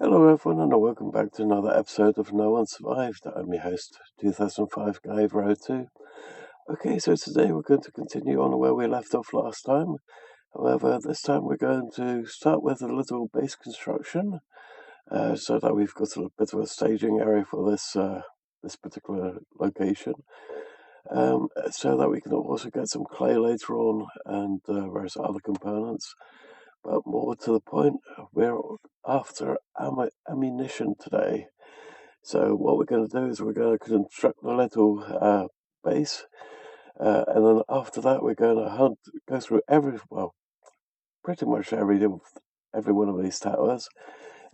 Hello everyone and welcome back to another episode of No One Survived. I'm your host, 2005 Guy Road 2. Okay, so today we're going to continue on where we left off last time. However, this time we're going to start with a little base construction, so that we've got a bit of a staging area for this particular location. So that we can also get some clay later on and various other components. But more to the point, we're after ammunition today. So what we're going to do is we're going to construct a little base, and then after that we're going to go through pretty much every one of these towers.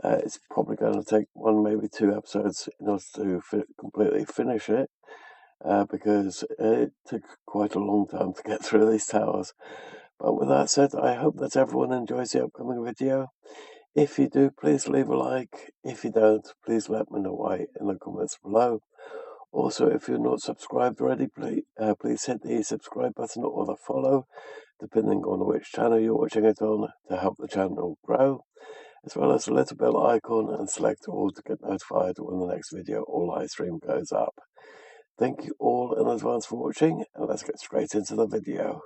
It's probably going to take one, maybe two episodes in order to completely finish it, because it took quite a long time to get through these towers. But with that said, I hope that everyone enjoys the upcoming video. If you do, please leave a like. If you don't, please let me know why in the comments below. Also, if you're not subscribed already, please hit the subscribe button or the follow, depending on which channel you're watching it on, to help the channel grow, as well as the little bell icon, and select all to get notified when the next video or live stream goes up. Thank you all in advance for watching, and let's get straight into the video.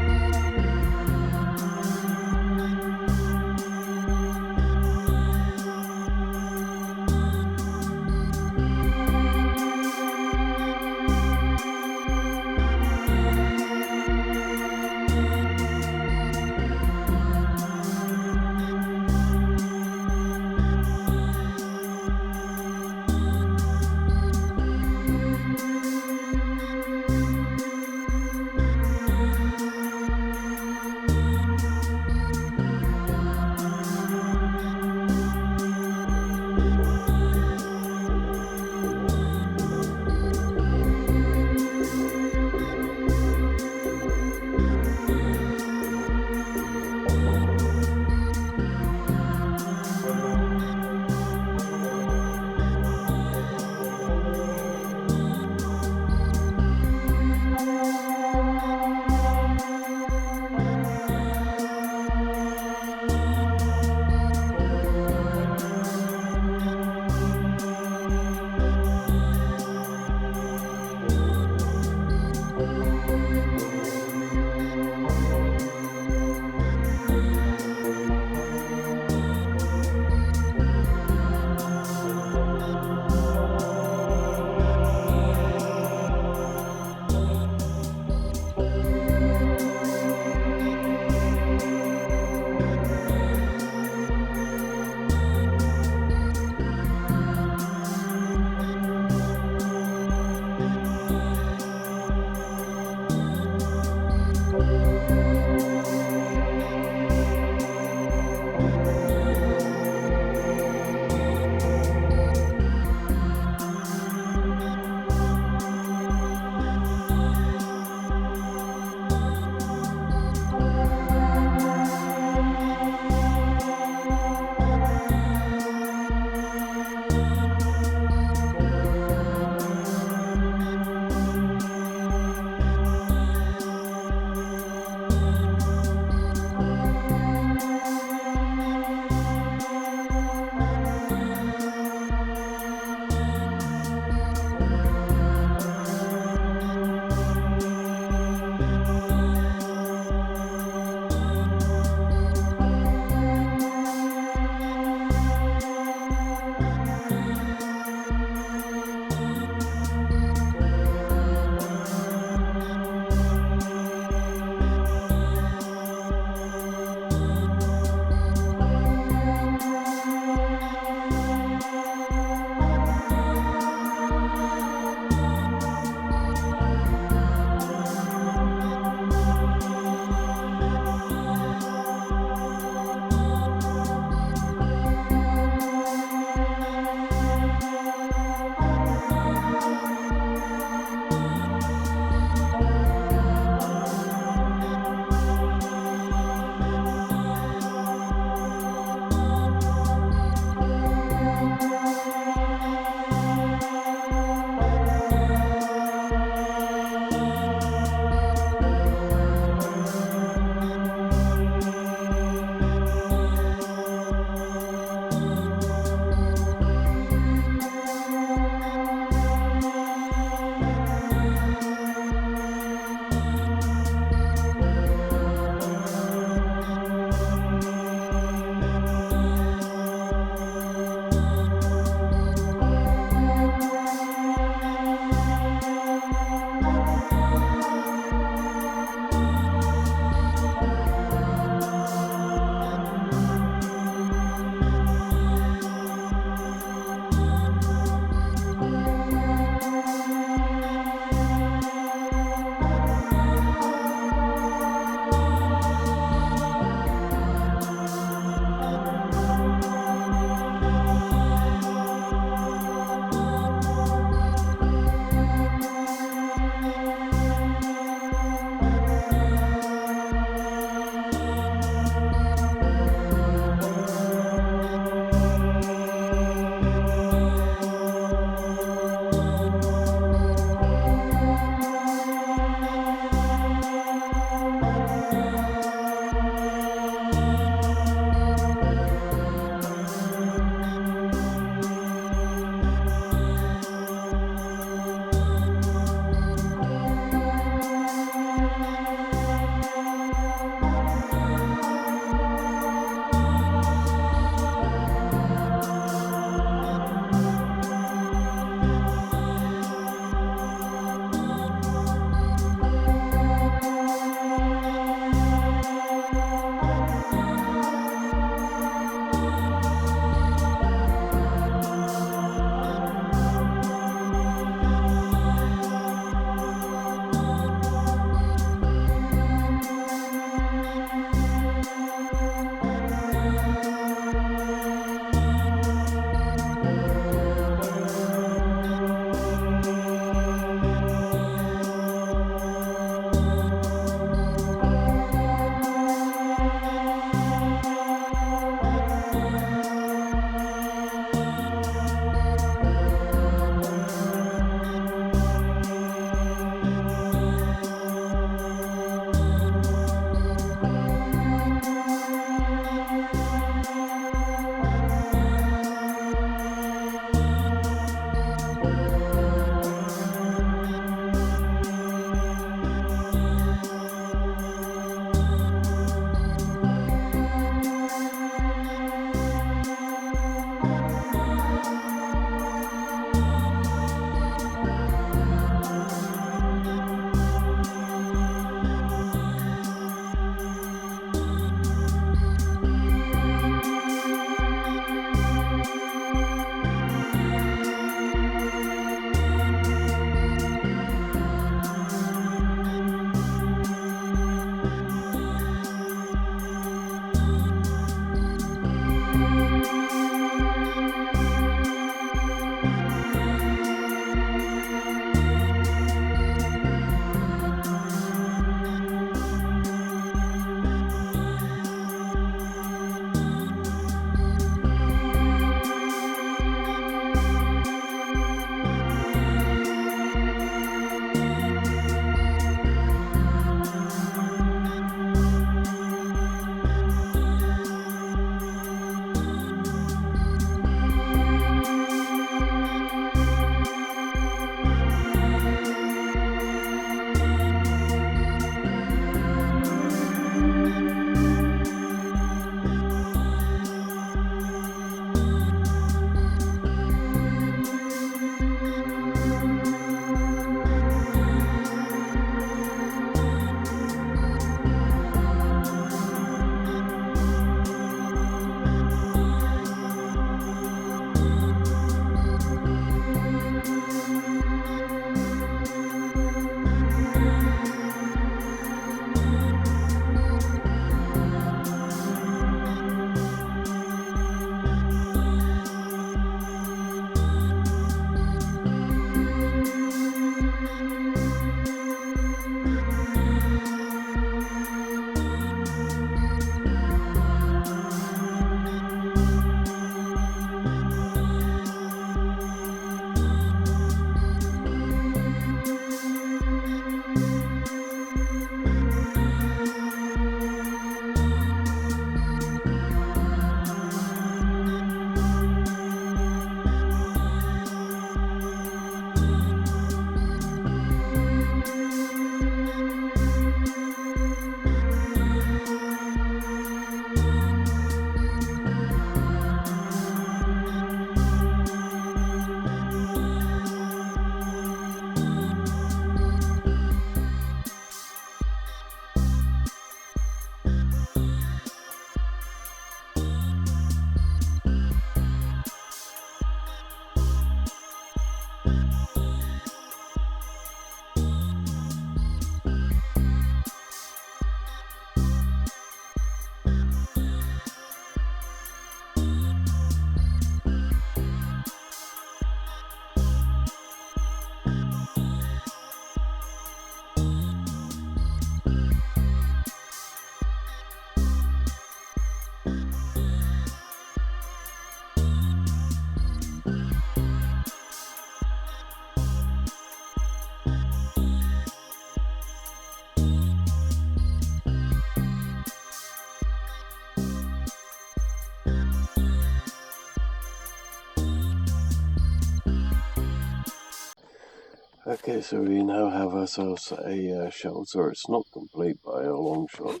Okay, so we now have ourselves a shelter. It's not complete by a long shot,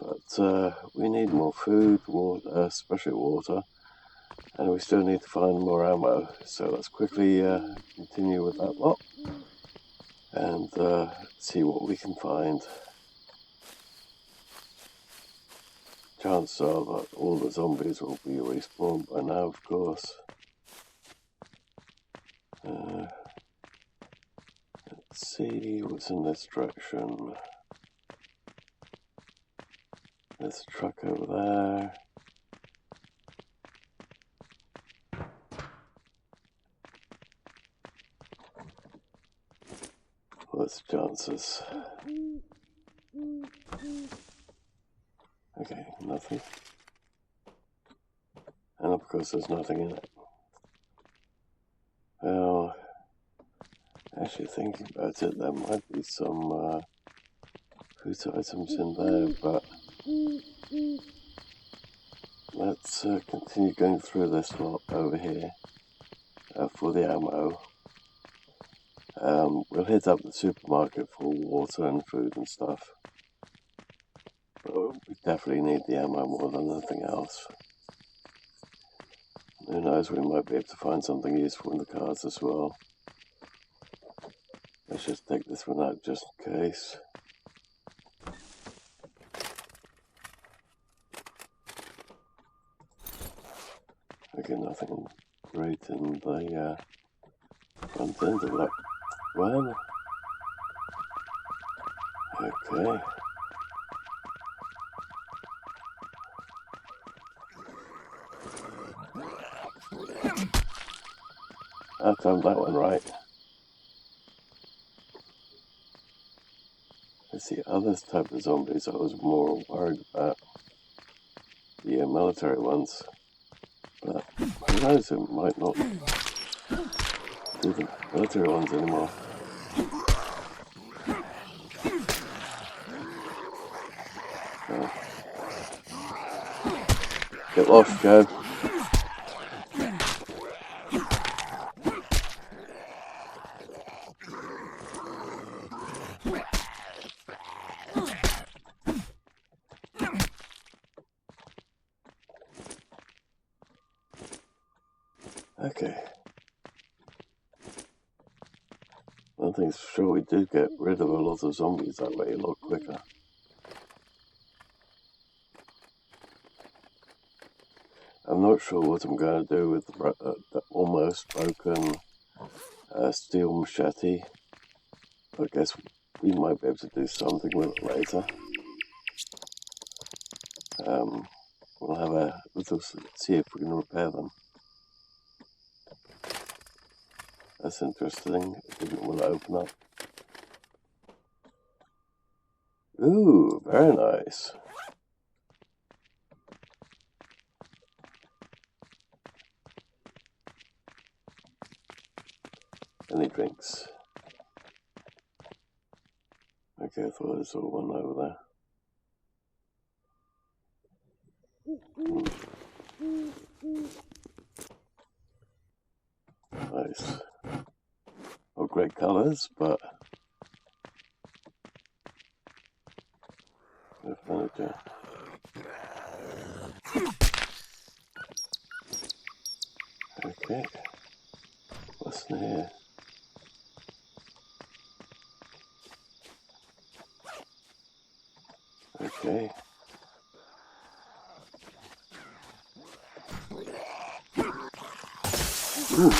but we need more food, water, especially water, and we still need to find more ammo. So let's quickly continue with that lot and see what we can find. Chances are that all the zombies will be respawned by now, of course. Let's see what's in this direction. There's a truck over there. What's the chances? Okay, nothing. And of course there's nothing in it. Well, actually thinking about it, there might be some food items in there, but let's continue going through this lot over here for the ammo. We'll hit up the supermarket for water and food and stuff. But we definitely need the ammo more than anything else. Who knows, we might be able to find something useful in the cars as well. Let's just take this one out just in case. Okay, nothing great in the front end of that one. Okay. I timed that one right. It's the other type of zombies I was more worried about. The military ones. But who knows, it might not do the military ones anymore. Get lost, Joe. Okay. One thing's for sure, we did get rid of a lot of zombies that way a lot quicker. I'm not sure what I'm going to do with the almost broken steel machete. I guess we might be able to do something with it later. We'll have a little see if we can repair them. That's interesting. It didn't want to open up. Ooh, very nice. Any drinks? Okay, I thought I saw one over there. Nice. Not great colours, but good furniture. Okay. What's in here? Okay. Ooh.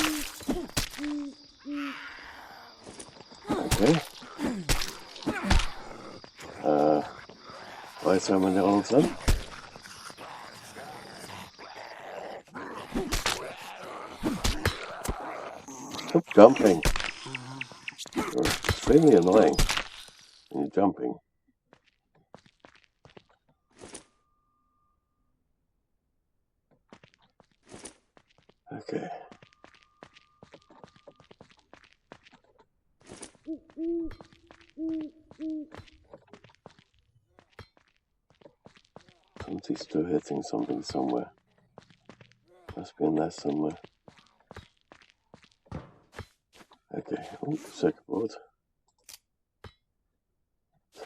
Okay. Why so many holes then? Stop jumping. You're extremely annoying when you're jumping. Okay. Somebody's still hitting something somewhere. Must be in there somewhere. Okay, Okay, oh, circuit board.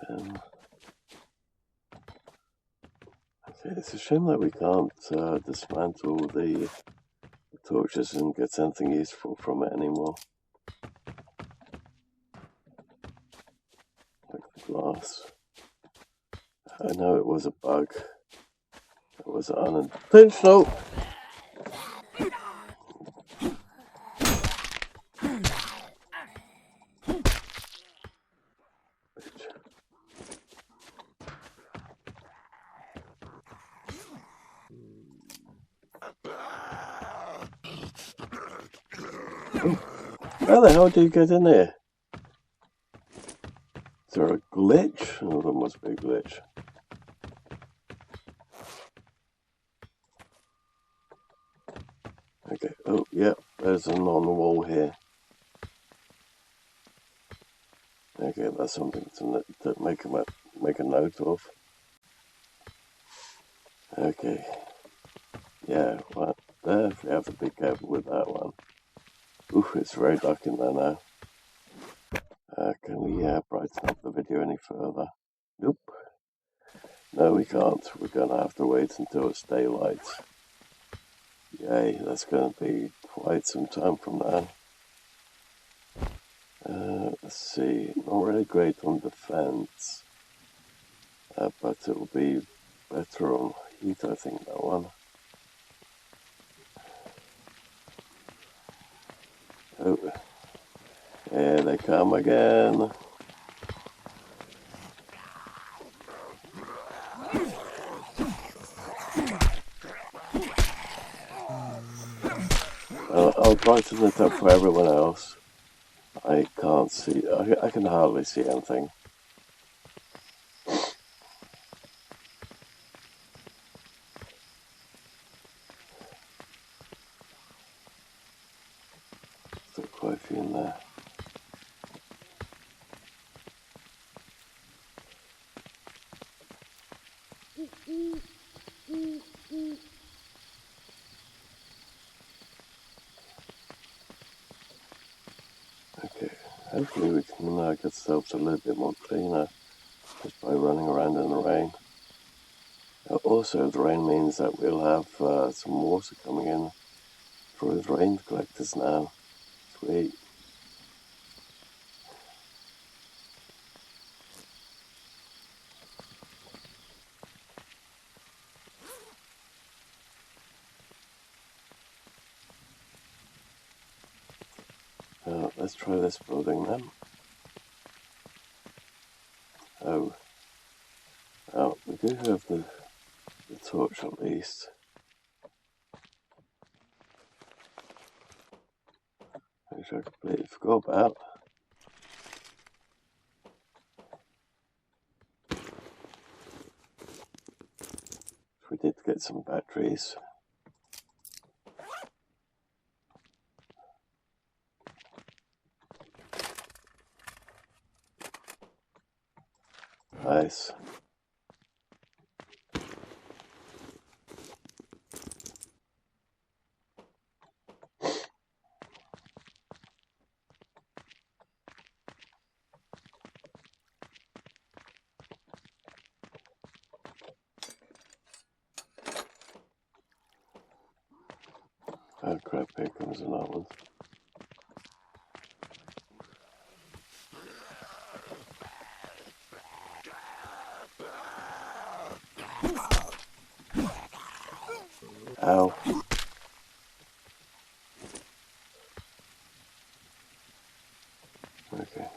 10. Okay, it's a shame that we can't dismantle the torches and get anything useful from it anymore. Like the glass. I know it was a bug. It was unintentional. How the hell do you get in there? Is there a glitch? Oh, there must be a glitch. Okay, oh, yeah, there's an on the wall here. Okay, that's something to make a note of. Okay, yeah, well, there, we have to be careful with that one. Oof, it's very dark in there now. Can we brighten up the video any further? Nope. No, we can't. We're going to have to wait until it's daylight. Yay, that's going to be quite some time from now. Let's see, not really great on defense, but it will be better on heat, I think, that one. Oh, here they come again. I'll brighten it up for everyone else. I can't see, I can hardly see anything. Still quite a few in there. Okay, hopefully we can get ourselves a little bit more cleaner just by running around in the rain. Also, the rain means that we'll have some water coming in through the rain collectors now. Sweet. Let's try this building then. Oh, we do have the torch at least. Which I completely forgot about. We did get some batteries. Nice. Oh crap, here comes another one. Ow. Okay.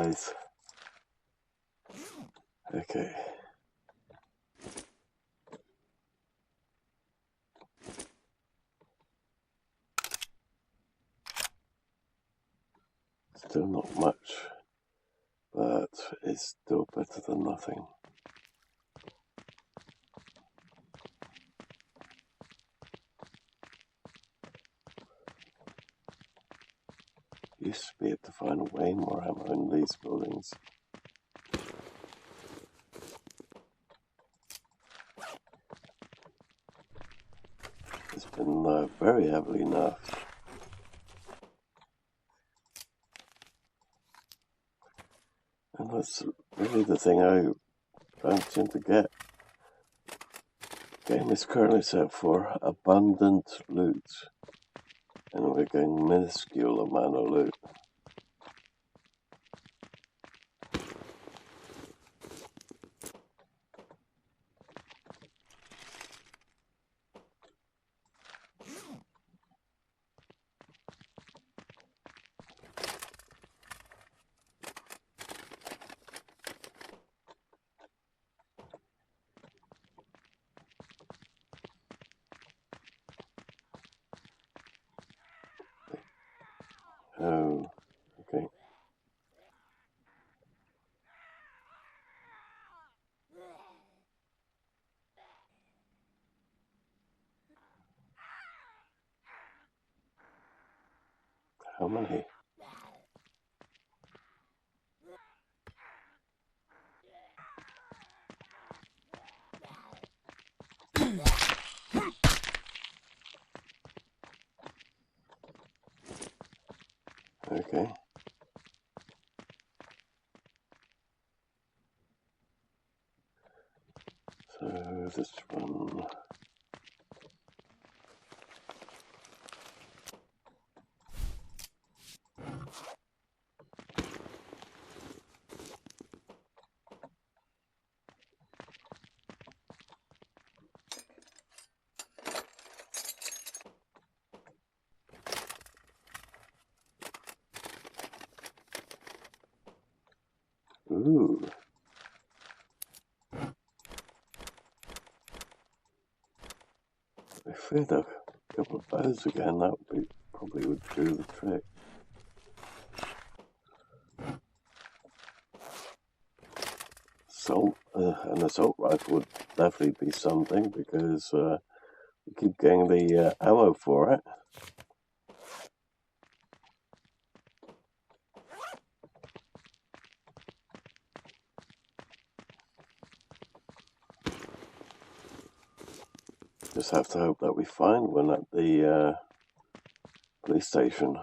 guys. Okay. Still not much, but it's still better than nothing. Used to be able to find way more ammo in these buildings. It's been very heavily nerfed. And that's really the thing I don't seem to get. The game is currently set for abundant loot, and we're getting minuscule amount of loot. Oh, okay. How many? Okay. So this one. Ooh. If we had a couple of bows again, that would be, probably would do the trick. An assault rifle would definitely be something because we keep getting the ammo for it. Just have to hope that we find one at the police station.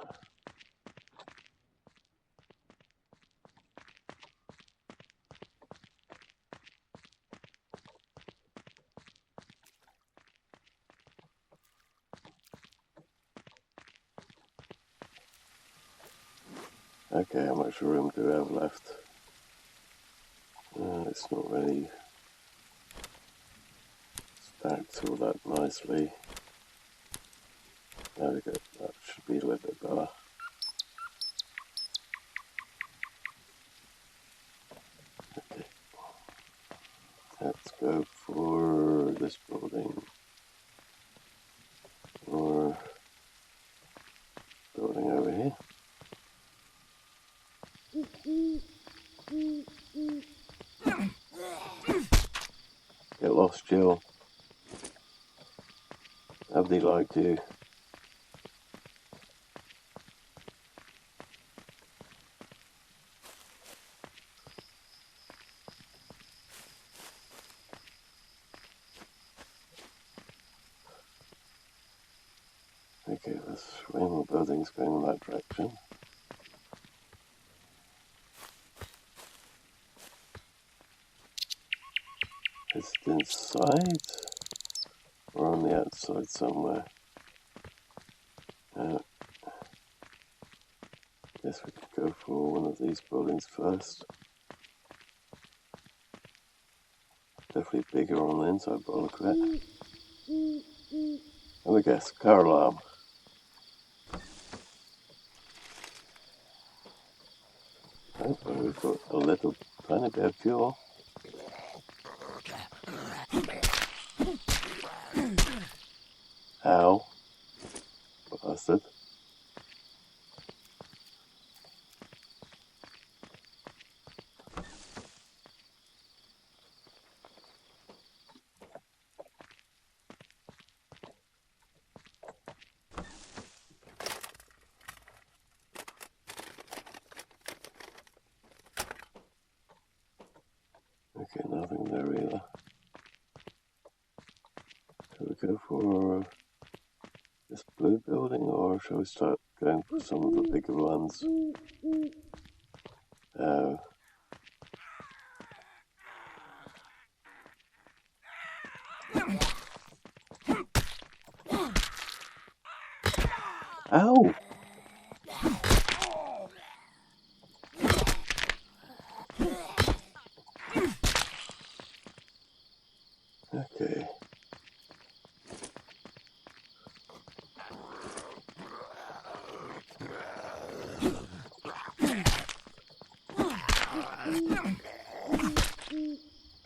Okay, how much room do we have left? It's not really stacked all that nicely. There we go, that should be a little bit better. Okay, let's go for this building, or building over here. Get lost, Jill. Nobody liked you. Okay, there's way more buildings going in that direction. Is it inside or on the outside somewhere? Guess we could go for one of these buildings first. Definitely bigger on the inside by the look of it. Let me guess, car alarm. Oh, we've got a little tiny bit of fuel. Ow. Bastard. Okay, nothing there either. Shall we go for this blue building, or shall we start going for some of the bigger ones? Ow! Okay.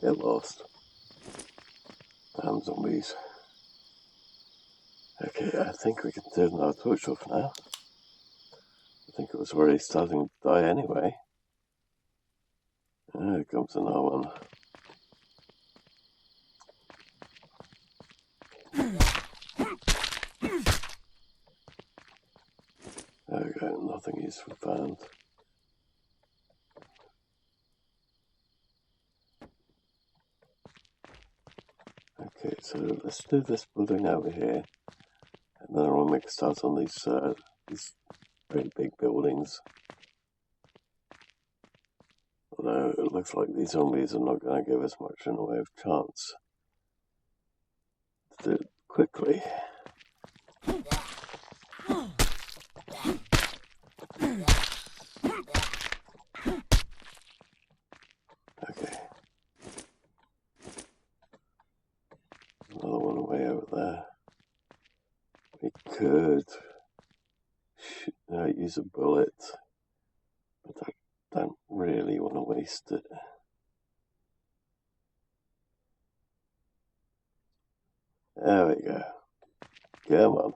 Get lost. Damn zombies. Okay, I think we can turn our torch off now. I think it was already starting to die anyway. Here comes another one. There we go, nothing useful found. Okay, so let's do this building over here, and then I'll make a start on these very big buildings. Although it looks like these zombies are not going to give us much in the way of chance to do it quickly. Okay. Another one way over there. We could use a bullet, but I don't really want to waste it. There we go. Come on.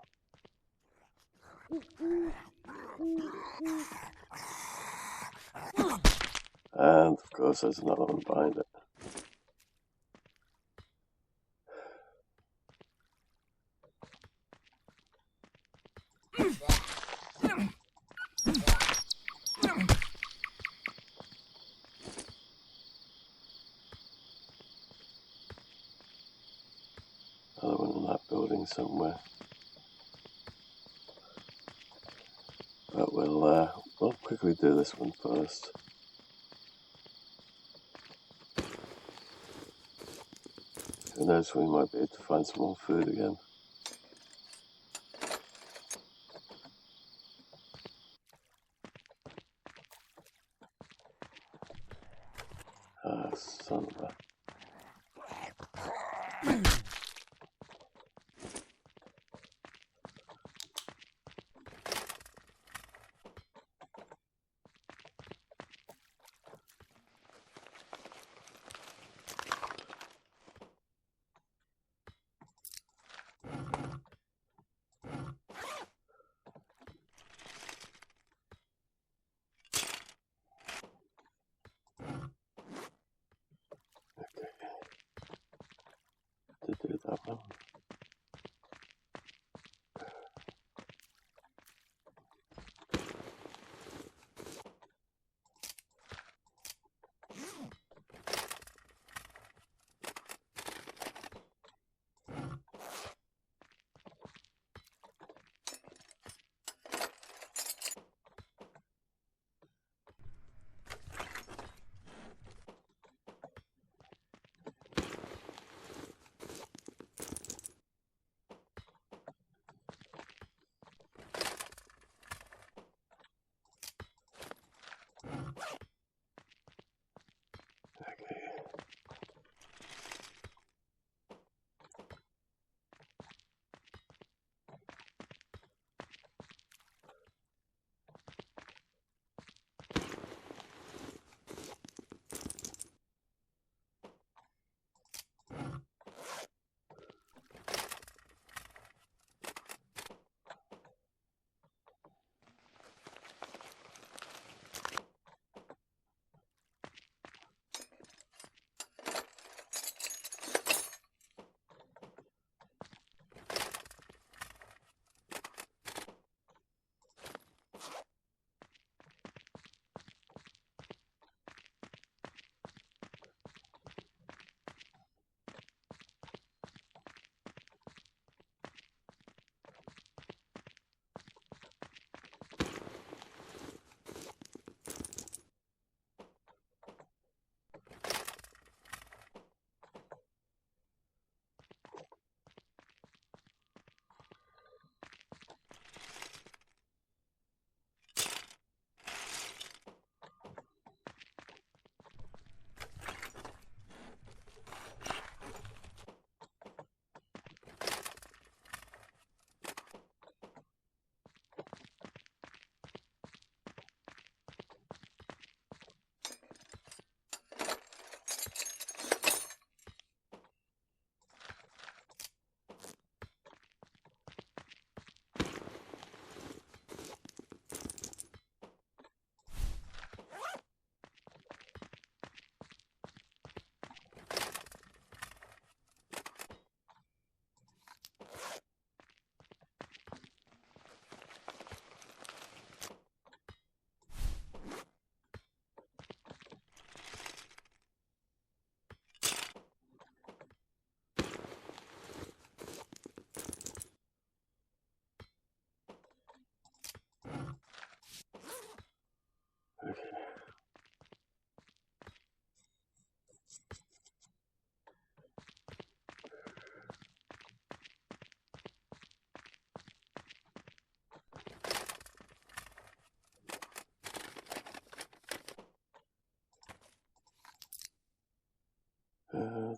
And of course there's another one behind it. Another one in that building somewhere. But we'll quickly do this one first. Who knows, we might be able to find some more food again. Ah, son of a... to do that one.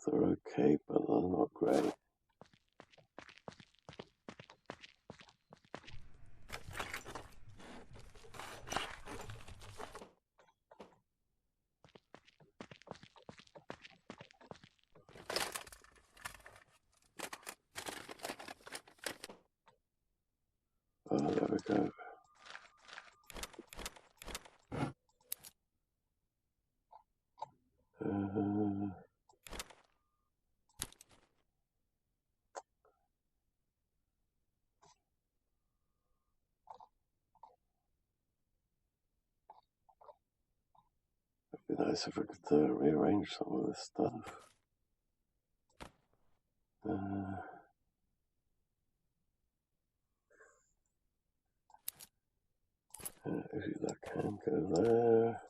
They're okay, but they're not great. Oh, there we go. It'd be nice if I could rearrange some of this stuff. That can go there.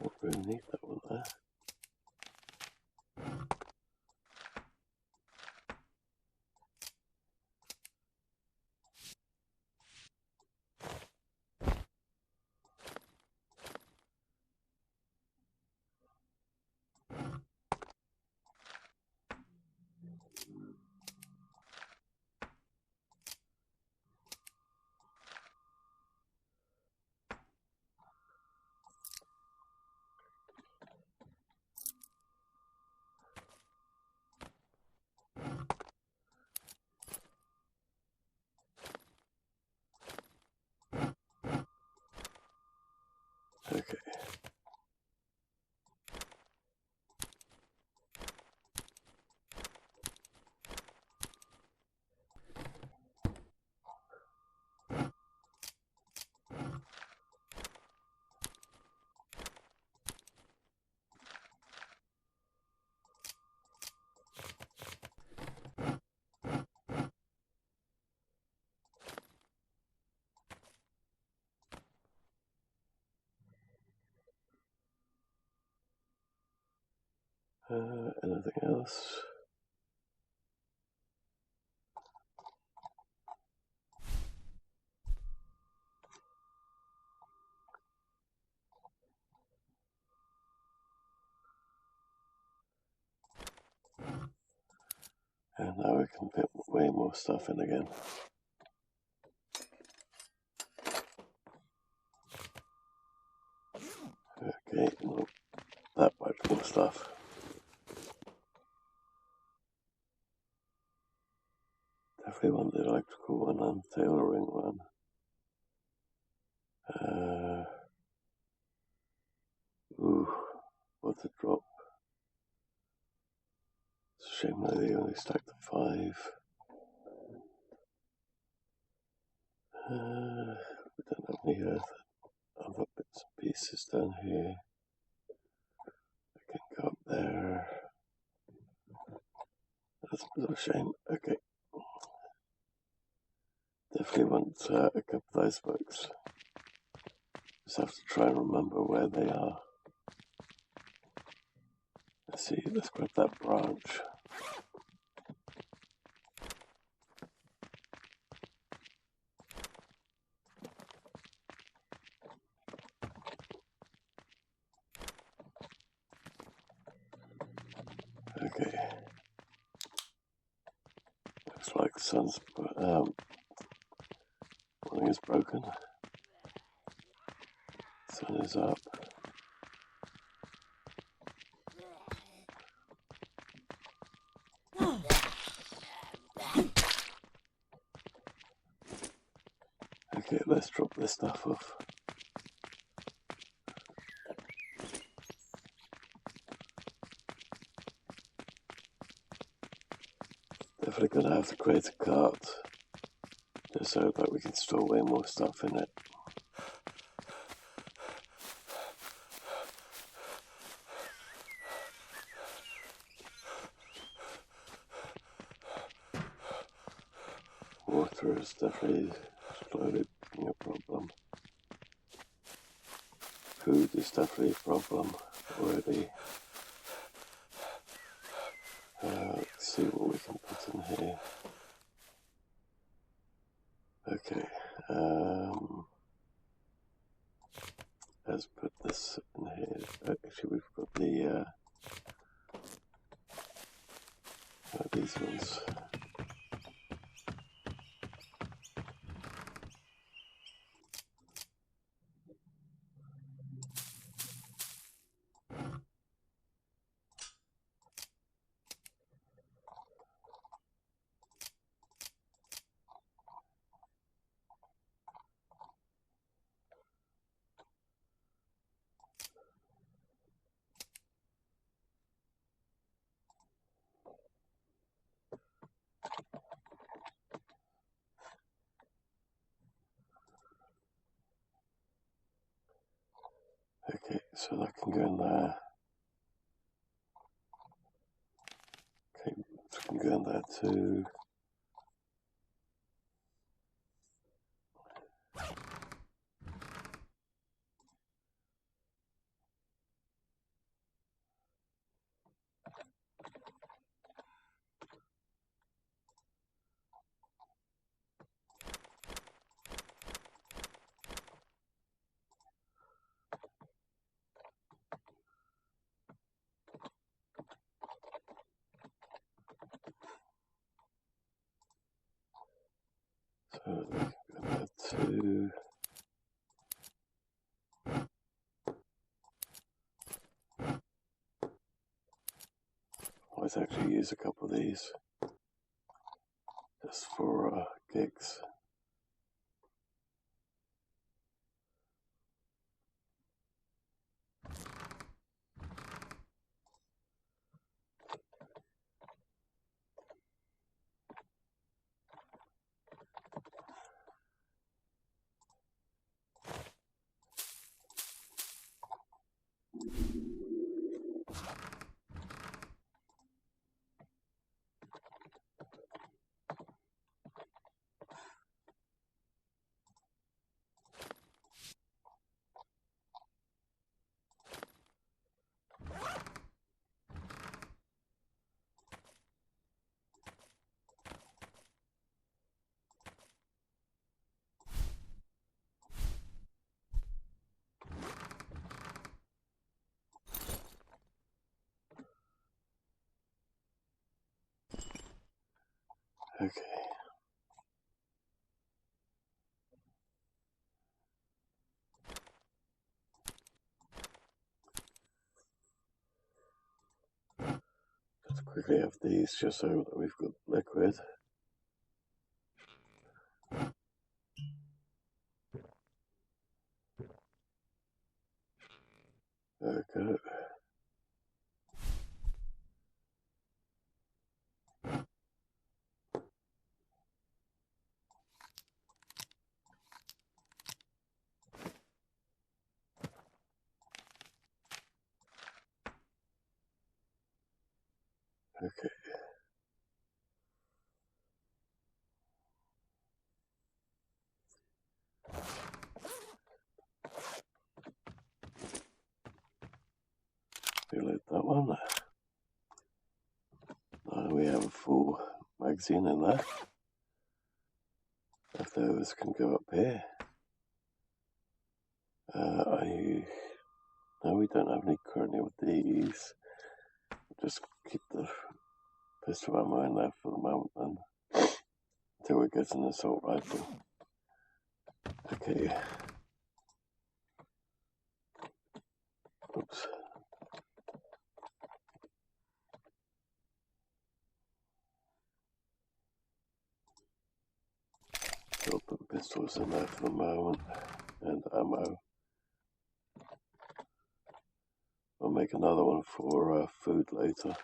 Don't really need that one there. Okay. Anything else? And now we can fit way more stuff in again. Okay, nope, that much more stuff. Definitely want the electrical one and tailoring one. Ooh, what a drop. It's a shame that they only stacked to 5. We don't have any other bits and pieces down here. I can go up there. That's a bit of a shame. Okay. Definitely want a couple of those books. Just have to try and remember where they are. Let's see, let's grab that branch. Okay. Looks like the sun's morning is broken. Sun is up. Okay, let's drop this stuff off. Definitely gonna have to create a cart just so that we can store way more stuff in it. Water is definitely slowly becoming a problem. Food is definitely a problem already. Let's see what we can put in here. Okay, let's put this in here. Actually, we've got the these ones. Okay, so that can go in there. Okay, that can go in there too. So that can go in there too. I might actually use a couple of these just for gigs. Okay. Just quickly have these just so that we've got liquid. There we go. Okay. Reload that one. Now we have a full magazine in there. Leftovers can go up here. No, we don't have any currently with these. Just keep the pistol ammo in there for the moment then. Until we get an assault rifle. Okay. Oops. So I'll put the pistols in there for the moment. And ammo. I'll make another one for food later.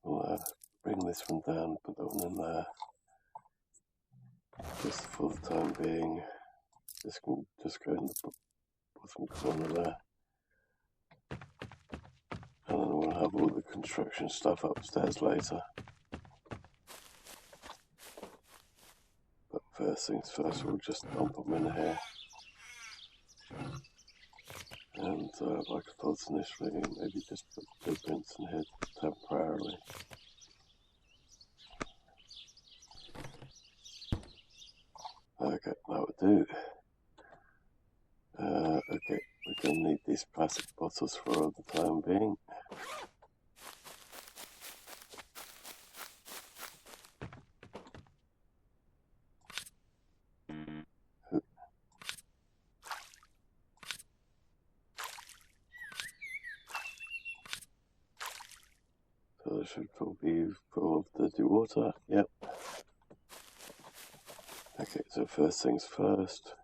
We'll bring this one down, put that one in there. Just for the time being. This can just go in the bottom corner there. And then we'll have all the construction stuff upstairs later. first things first, we'll just dump them in here. And like I thought initially, maybe just put blueprints in here temporarily. Okay, that would do. Okay, we're going to need these plastic bottles for the time being. So this should probably be full of dirty water. Yep. Okay, so first things first.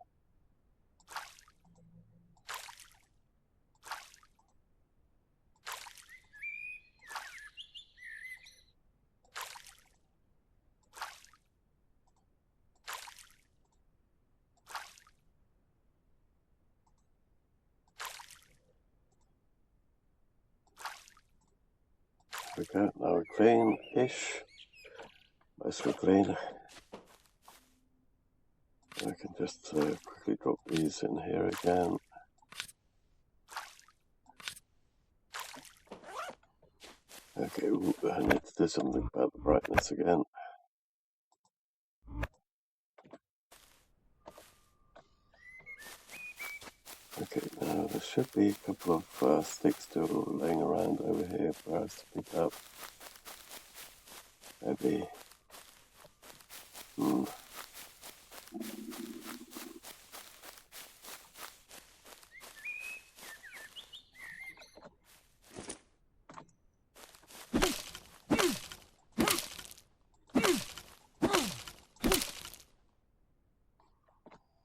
Okay, now we're clean-ish. Mostly clean. I can just quickly drop these in here again. Okay, ooh, I need to do something about the brightness again. Okay, now there should be a couple of sticks still laying around over here for us to pick up. Maybe.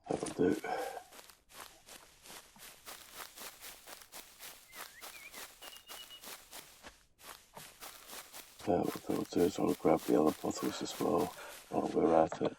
That'll do. What I'll do is I'll grab the other bottles as well while we're at it.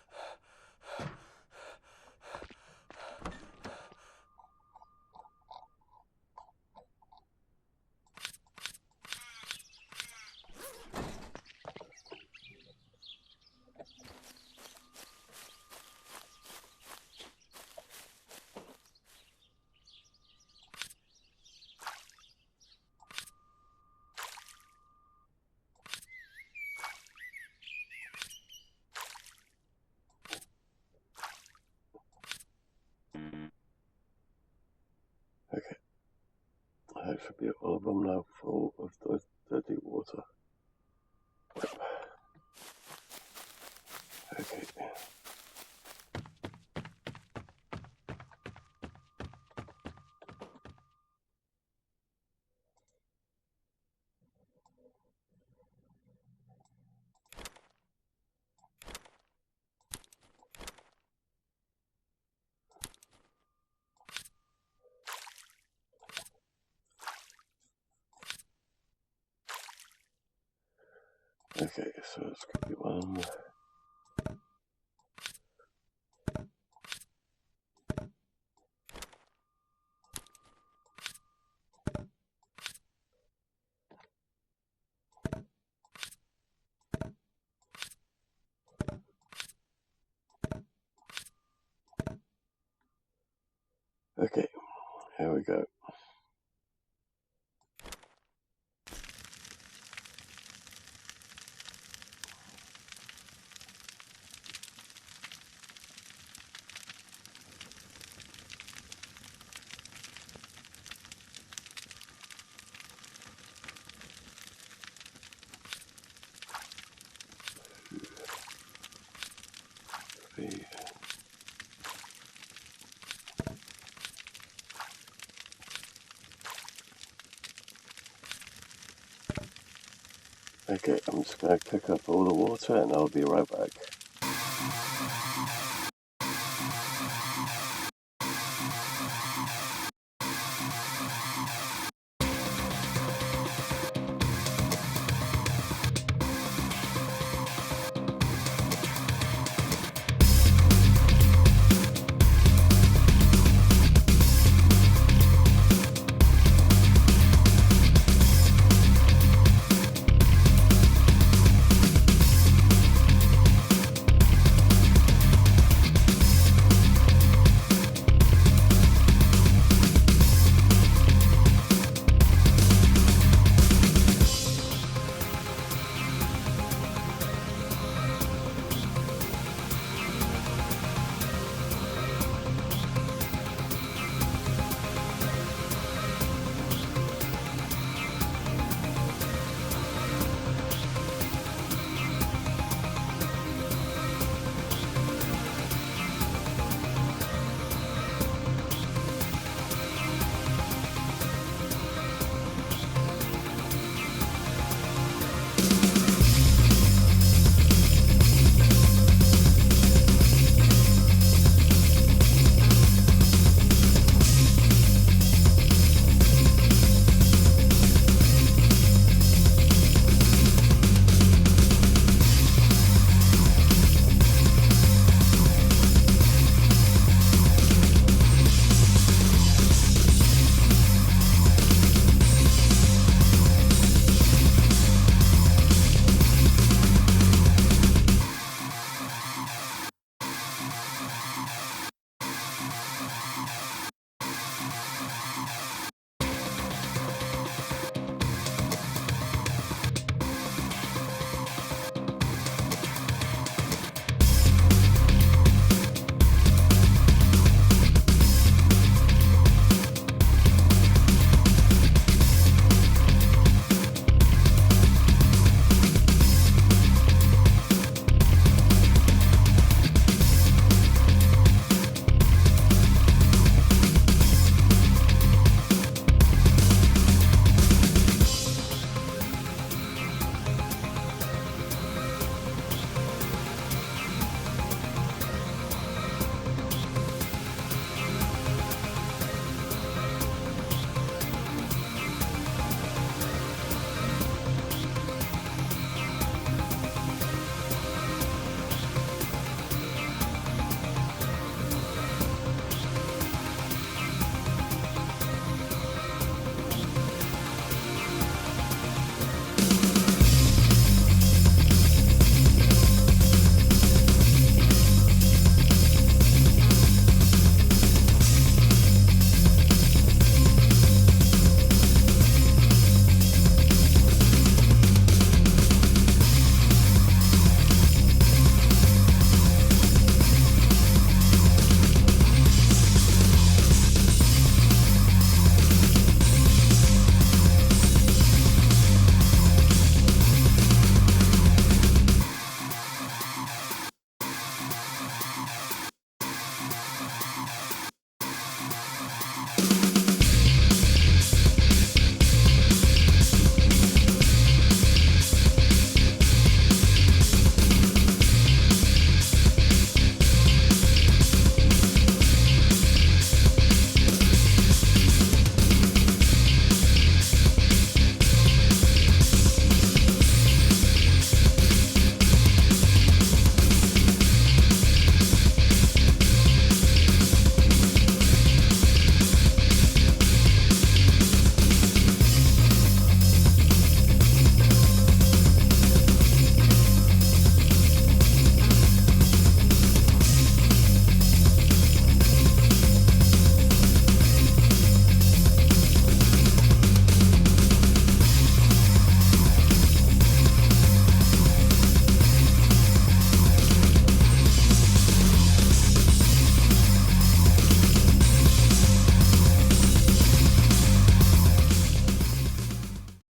Okay, that should be all of them now full of the dirty water. Okay. Okay, so it's going to be one. Okay, here we go. Okay, I'm just going to cook up all the water and I'll be right back.